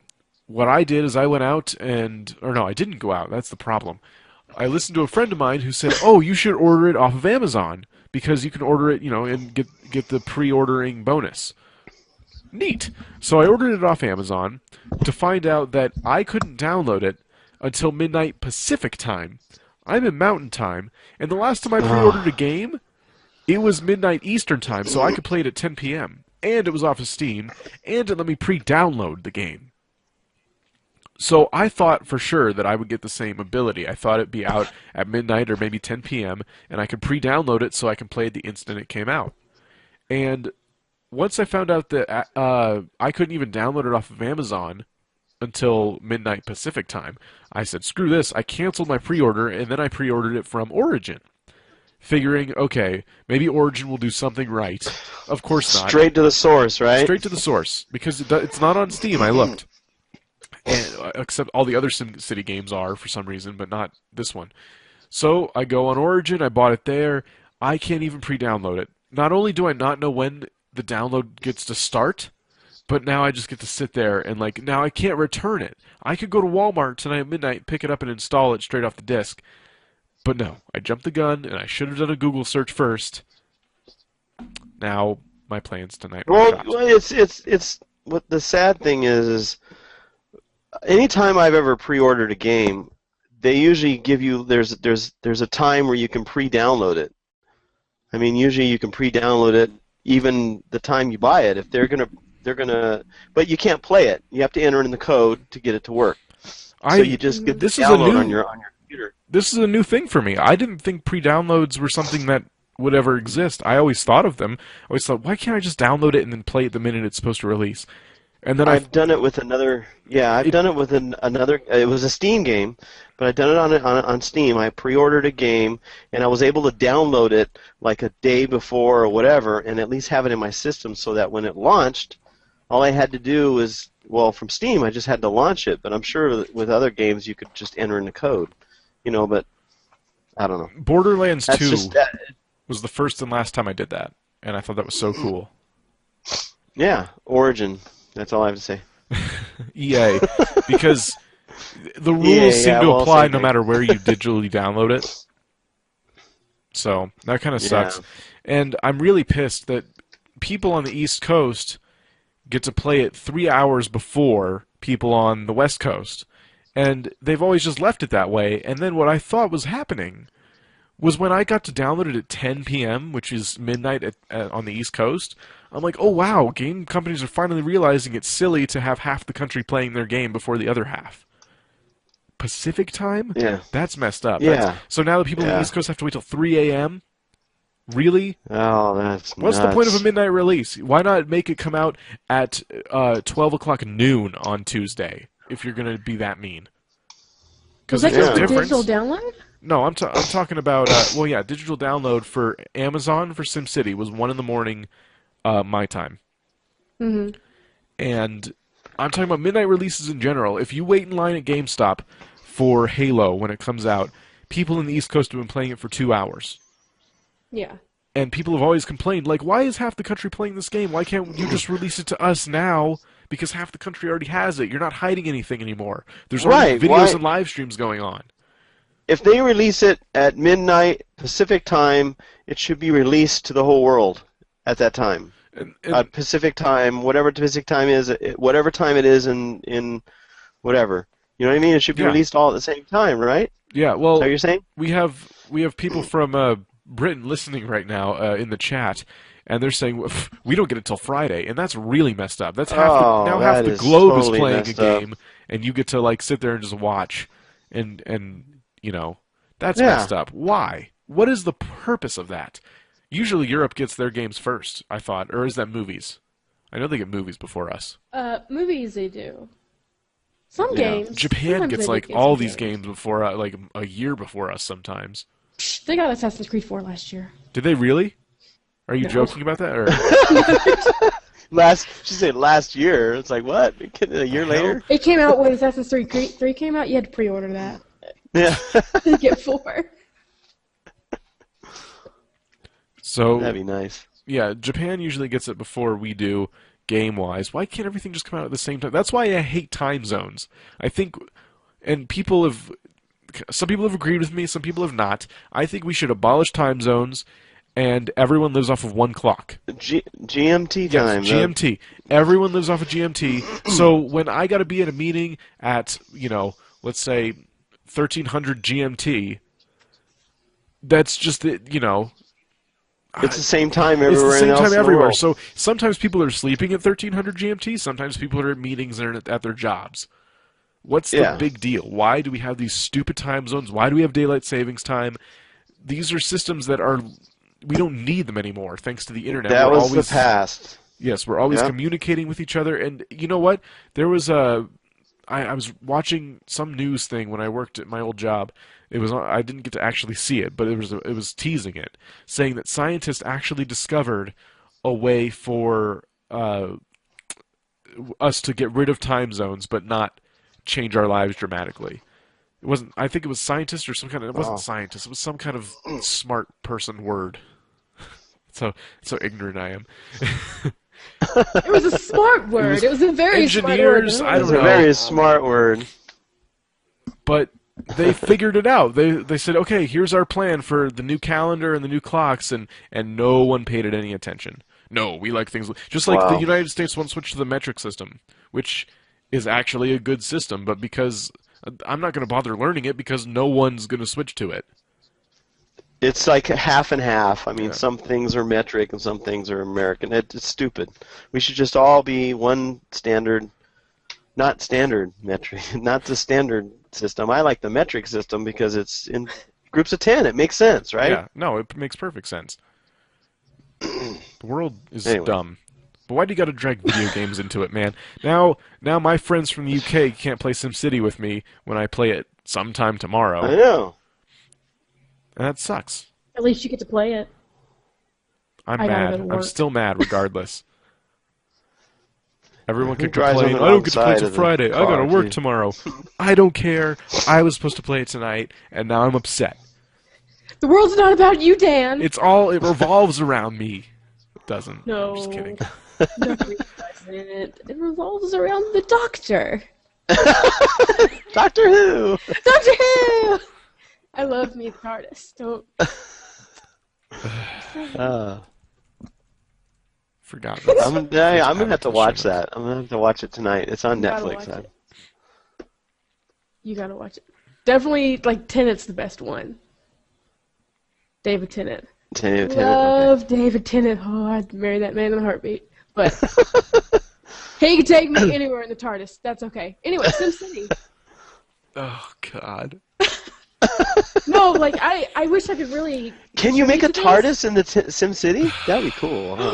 what I did is I went out I didn't go out, that's the problem. I listened to a friend of mine who said, oh, you should order it off of Amazon, because you can order it, and get the pre-ordering bonus. Neat. So I ordered it off Amazon to find out that I couldn't download it until midnight Pacific time. I'm in Mountain time, and the last time I pre-ordered a game, it was midnight Eastern time, so I could play it at 10 p.m. And it was off of Steam, and it let me pre-download the game. So I thought for sure that I would get the same ability. I thought it'd be out at midnight or maybe 10 p.m., and I could pre-download it so I can play it the instant it came out. And once I found out that I couldn't even download it off of Amazon until midnight Pacific time, I said, screw this. I canceled my pre-order, and then I pre-ordered it from Origin, figuring, okay, maybe Origin will do something right. Of course not. Straight to the source, right? Straight to the source, because it's not on Steam. I looked. And, except all the other SimCity games are for some reason, but not this one. So I go on Origin, I bought it there. I can't even pre-download it. Not only do I not know when the download gets to start, but now I just get to sit there and now I can't return it. I could go to Walmart tonight at midnight, pick it up and install it straight off the disc. But no, I jumped the gun and I should have done a Google search first. Now my plans tonight are Well, shot. it's what the sad thing is anytime I've ever pre-ordered a game, they usually give you there's a time where you can pre-download it. I mean, usually you can pre-download it even the time you buy it. If they're gonna, but you can't play it. You have to enter in the code to get it to work. So you just get this the is a download new on your computer. This is a new thing for me. I didn't think pre-downloads were something that would ever exist. I always thought of them. I always thought, why can't I just download it and then play it the minute it's supposed to release? And then I've done it with another. Yeah, I've done it with another. It was a Steam game, but I've done it on Steam. I pre-ordered a game, and I was able to download it like a day before or whatever, and at least have it in my system so that when it launched, all I had to do was, well, from Steam, I just had to launch it. But I'm sure that with other games you could just enter in the code, But I don't know. Borderlands That's 2 just, was the first and last time I did that, and I thought that was so cool. yeah, Origin. That's all I have to say. EA, because the rules EA, seem yeah, to well, apply same no thing. matter where you digitally download it. So that kind of sucks. Yeah. And I'm really pissed that people on the East Coast get to play it 3 hours before people on the West Coast. And they've always just left it that way. And then what I thought was happening was when I got to download it at 10 p.m., which is midnight on the East Coast, I'm like, oh wow, game companies are finally realizing it's silly to have half the country playing their game before the other half. Pacific time? Yeah. That's messed up. Yeah. So now the people on Yeah. the East Coast have to wait till 3 a.m.? Really? Oh, that's What's nuts. the point of a midnight release? Why not make it come out at 12 o'clock noon on Tuesday if you're going to be that mean? Was Because that there's just no a difference. digital download? No, I'm talking about digital download for Amazon for SimCity was 1 in the morning, my time. Mm-hmm. And I'm talking about midnight releases in general. If you wait in line at GameStop for Halo when it comes out, people in the East Coast have been playing it for 2 hours. Yeah. And people have always complained, like, why is half the country playing this game? Why can't you just release it to us now? Because half the country already has it. You're not hiding anything anymore. There's already videos and live streams going on. If they release it at midnight Pacific time, it should be released to the whole world at that time. Pacific time, whatever Pacific time is, whatever time it is in whatever. You know what I mean? It should be released all at the same time, right? Yeah. Well, is that what you're saying? we have people from Britain listening right now in the chat, and they're saying we don't get it till Friday, and that's really messed up. That's half the globe totally is playing a messed up. game, and you get to like sit there and just watch, and you know that's messed up. Why? What is the purpose of that? Usually Europe gets their games first, I thought, or is that movies? I know they get movies before us. Movies they do. Some games. Japan sometimes gets they like do all some these games before, like a year before us sometimes. Psh, they got Assassin's Creed 4 last year. Did they really? Are you No. joking about that? Or She said last year. It's like, what? A year later? It came out when Assassin's Creed 3 came out. You had to pre-order that Yeah. to get 4. so That'd be nice. yeah, Japan usually gets it before we do, game-wise. Why can't everything just come out at the same time? That's why I hate time zones. I think, and some people have agreed with me, some people have not. I think we should abolish time zones, and everyone lives off of one clock. GMT time. Yes, GMT. Everyone lives off of GMT. So when I got to be at a meeting at, let's say 1300 GMT, that's just, It's the same time it's everywhere. the same else time in the everywhere. world. So sometimes people are sleeping at 1300 GMT. Sometimes people are at meetings and at their jobs. What's the big deal? Why do we have these stupid time zones? Why do we have daylight savings time? These are systems that we don't need them anymore thanks to the internet. That We're was always, the past. Yes, we're always communicating with each other. And you know what? There was I was watching some news thing when I worked at my old job. I didn't get to actually see it, but it was teasing it, saying that scientists actually discovered a way for us to get rid of time zones, but not change our lives dramatically. It wasn't. I think it was scientist or some kind of. It wasn't scientist. It was some kind of smart person word. So ignorant I am. It was a smart word. It was a very smart word. Engineers, I don't It's know. a very smart word. But they figured it out. They said, okay, here's our plan for the new calendar and the new clocks, and no one paid it any attention. No, we like things just like the United States won't switch to the metric system, which is actually a good system, but because I'm not going to bother learning it because no one's going to switch to it. It's like half and half. I mean, some things are metric and some things are American. It's stupid. We should just all be one standard, not standard metric, not the standard system. I like the metric system because it's in groups of 10. It makes sense, right? Yeah, no, it makes perfect sense. The world is dumb. But why do you got to drag video games into it, man? Now my friends from the UK can't play SimCity with me when I play it sometime tomorrow. I know. And that sucks. At least you get to play it. I'm I gotta mad. go to I'm work. still mad regardless. Everyone can drives on complain, the I wrong don't get to play side till of the Friday. I car, gotta work too." tomorrow. I don't care. I was supposed to play it tonight, and now I'm upset. The world's not about you, Dan. It revolves around me. It doesn't. No. I'm just kidding. No, it doesn't. It revolves around the Doctor. Doctor Who. Doctor Who! I love me the TARDIS. Don't. Forgot. I'm gonna have to watch that. I'm gonna have to watch it tonight. It's on You gotta Netflix. watch it. You gotta watch it. Definitely, like, Tennant's the best one. David Tennant. Love David Tennant. Oh, I'd marry that man in a heartbeat. But he can take me anywhere in the TARDIS. That's okay. Anyway, SimCity. Oh God. No, like I wish I could really. Can you make a relate to this. TARDIS in the Sim City? That'd be cool. Huh?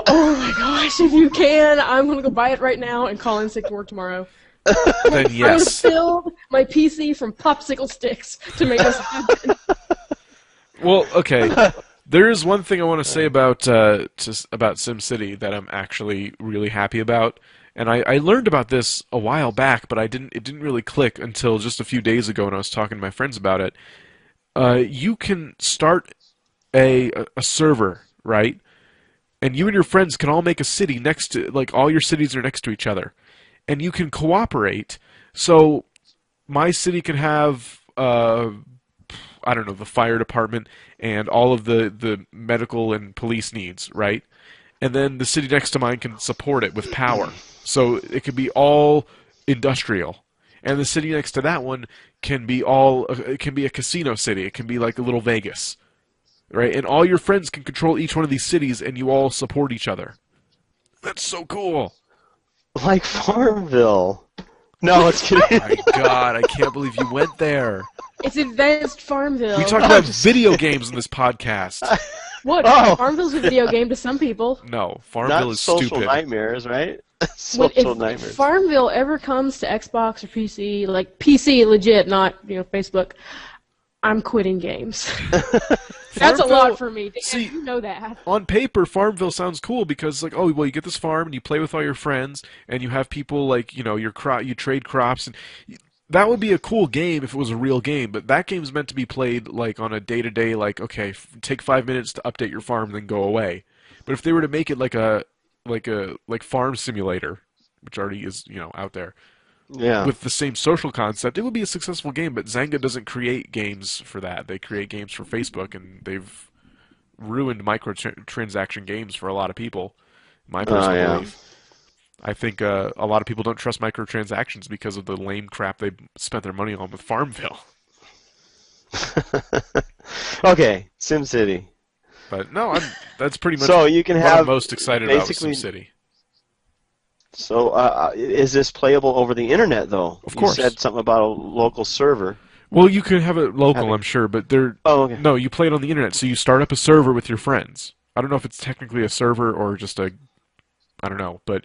Oh my gosh! If you can, I'm gonna go buy it right now and call in sick to work tomorrow. Then I would yes. fill my PC from popsicle sticks to make this happen. Well, okay. There is one thing I want to say about SimCity that I'm actually really happy about, and I learned about this a while back, but it didn't really click until just a few days ago when I was talking to my friends about it. You can start a server, right? And you and your friends can all make a city next to, like, all your cities are next to each other, and you can cooperate. So my city can have I don't know, the fire department and all of the medical and police needs, right? And then the city next to mine can support it with power. So it can be all industrial. And the city next to that one can be it can be a casino city. It can be like a little Vegas, right? And all your friends can control each one of these cities and you all support each other. That's so cool. Like Farmville. No, it's Oh kidding. my god, I can't believe you went there. It's advanced Farmville. We talk about video games in this podcast. What? Oh. Farmville's a video game to some people. No, Farmville Not is social stupid. nightmares, right? Well, Social if nightmares. Farmville ever comes to Xbox or PC, like PC legit, not Facebook, I'm quitting games. That's a Farmville- lot for me. Dan, see- you know that. On paper, Farmville sounds cool because, like, oh, well, you get this farm and you play with all your friends and you have people, like, you know, you trade crops, and that would be a cool game if it was a real game. But that game's meant to be played like on a day-to-day, like, okay, take 5 minutes to update your farm, then go away. But if they were to make it like Farm Simulator, which already is, you know, out there, Yeah. with the same social concept, it would be a successful game. But Zynga doesn't create games for that. They create games for Facebook, and they've ruined microtransaction games for a lot of people. My personal yeah. belief. I think a lot of people don't trust microtransactions because of the lame crap they spent their money on with Farmville. Okay, SimCity. But no, that's pretty much So you can what have I'm most excited about with basically- SimCity. So is this playable over the internet, though? Of course. You said something about a local server. Well, you could have it local, Have it- I'm sure, but they're Oh, okay. no, you play it on the internet. So you start up a server with your friends. I don't know if it's technically a server or just I don't know, but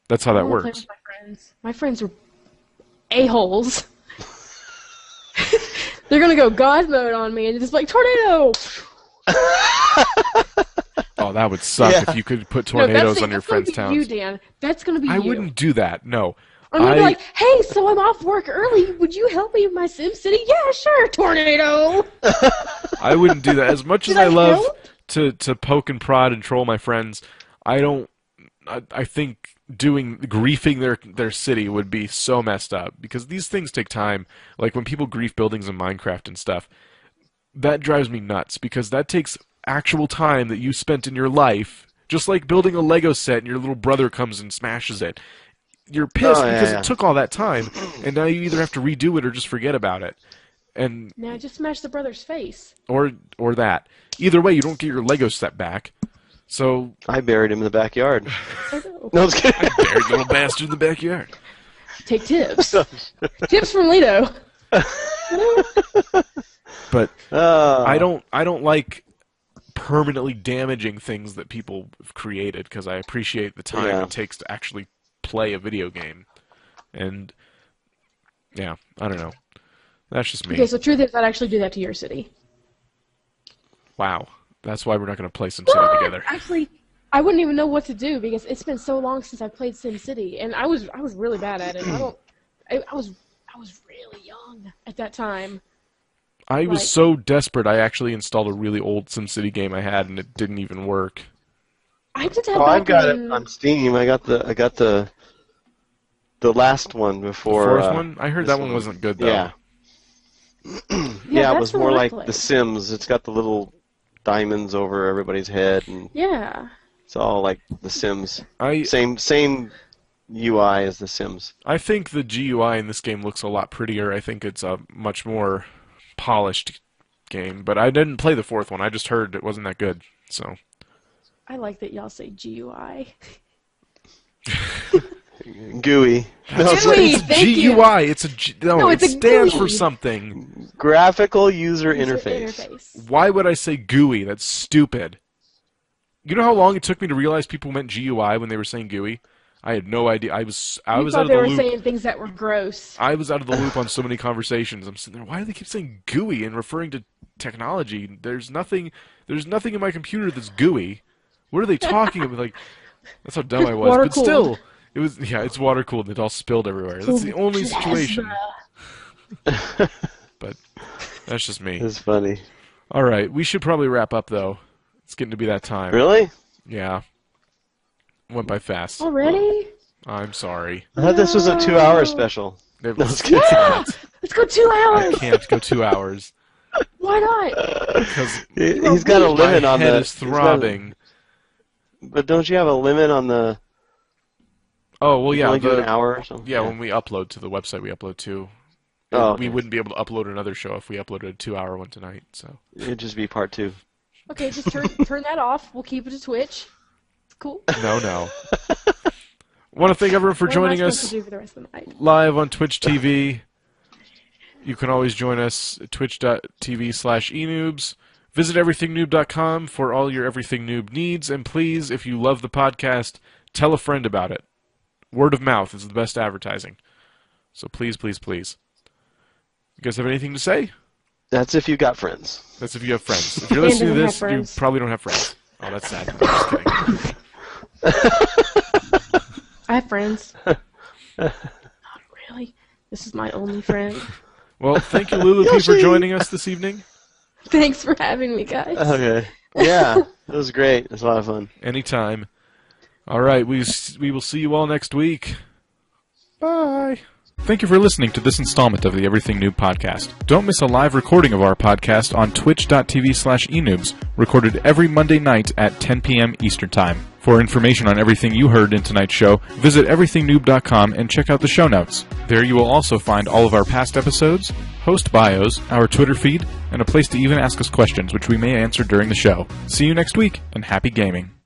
that's how I that wanna play works. with my friends. My friends are a-holes. They're gonna go God mode on me and just like tornado. Oh, that would suck Yeah. if you could put No, tornadoes on your that's gonna friends' be towns. You, Dan. That's gonna be I you. wouldn't do that. No. I'm gonna be I- like, hey, so I'm off work early. Would you help me with my SimCity? Yeah, sure. Tornado. I wouldn't do that. As much as Did I I love help? to poke and prod and troll my friends, I think griefing their city would be so messed up because these things take time. Like when people grief buildings in Minecraft and stuff, that drives me nuts because that takes actual time that you spent in your life, just like building a Lego set and your little brother comes and smashes it. You're pissed Oh, yeah, because yeah. it took all that time, and now you either have to redo it or just forget about it. And Now I just smashed the brother's face. or that. Either way, you don't get your Lego set back. So I buried him in the backyard. I know. No, I was kidding. buried the little bastard in the backyard. Take tips. Tips from Lido. But Uh, I don't like permanently damaging things that people have created because I appreciate the time Yeah. it takes to actually play a video game. And yeah, I don't know. That's just me. Okay, so truth is, I'd actually do that to your city. Wow. That's why we're not going to play SimCity together. Actually, I wouldn't even know what to do because it's been so long since I played SimCity, and I was really bad at it. I was really young at that time. I was like- so desperate I actually installed a really old SimCity game I had and it didn't even work. I did that. Oh, I've back got when- it on Steam. I got the last one The before. fourth one? I heard this that one wasn't good though. Yeah. Yeah, it that's was the more one I like played. The Sims. It's got the little diamonds over everybody's head, and Yeah. it's all like The Sims. I Same UI as The Sims. I think the GUI in this game looks a lot prettier. I think it's a much more polished game, but I didn't play the fourth one. I just heard it wasn't that good. So I like that y'all say GUI. GUI. No, GUI, It's thank you. GUI. It's a No, it it's a stands for GUI. something. graphical user interface. Why would I say GUI? That's stupid. You know how long it took me to realize people meant GUI when they were saying GUI? I had no idea. I was You out thought of they the were loop. saying things that were gross. I was out of the loop on so many conversations. I'm sitting there. Why do they keep saying GUI and referring to technology? There's nothing in my computer that's GUI. What are they talking about? Like, that's how dumb I was. But Water-cooled. still, it was. Yeah, it's water cooled and it all spilled everywhere. That's the only situation. But that's just me. It's funny. All right, we should probably wrap up though. It's getting to be that time. Really? Yeah. Went by fast. Already? I'm sorry. I thought this was a 2-hour special. No, it's kidding. Let's go 2 I hours. can't go 2 hours Why not? because He's got a my limit on head the. is throbbing. But don't you have a limit on the? Oh well, You yeah. only do an hour or something. Yeah, when we upload to the website, we upload to. Oh, We okay. wouldn't be able to upload another show if we uploaded a 2-hour one tonight. So It'd just be part 2. Okay, just turn that off. We'll keep it to Twitch. It's cool. no. Want to thank everyone for What am I joining supposed us to do for the rest of the night? live on Twitch TV. You can always join us at twitch.tv/enoobs. Visit everythingnoob.com for all your Everything Noob needs. And please, if you love the podcast, tell a friend about it. Word of mouth is the best advertising. So please, please, please. You guys have anything to say? That's if you got friends. That's if you have friends. If you're Dan listening to doesn't this, have you friends. probably don't have friends. Oh, that's sad. I'm just kidding. I have friends. Not really. This is my only friend. Well, thank you, Lulu P, for joining us this evening. Thanks for having me, guys. Okay. Yeah, it was great. It was a lot of fun. Anytime. All right, we will see you all next week. Bye. Thank you for listening to this installment of the Everything Noob podcast. Don't miss a live recording of our podcast on twitch.tv/enoobs, recorded every Monday night at 10 p.m. Eastern Time. For information on everything you heard in tonight's show, visit everythingnoob.com and check out the show notes. There you will also find all of our past episodes, host bios, our Twitter feed, and a place to even ask us questions, which we may answer during the show. See you next week, and happy gaming.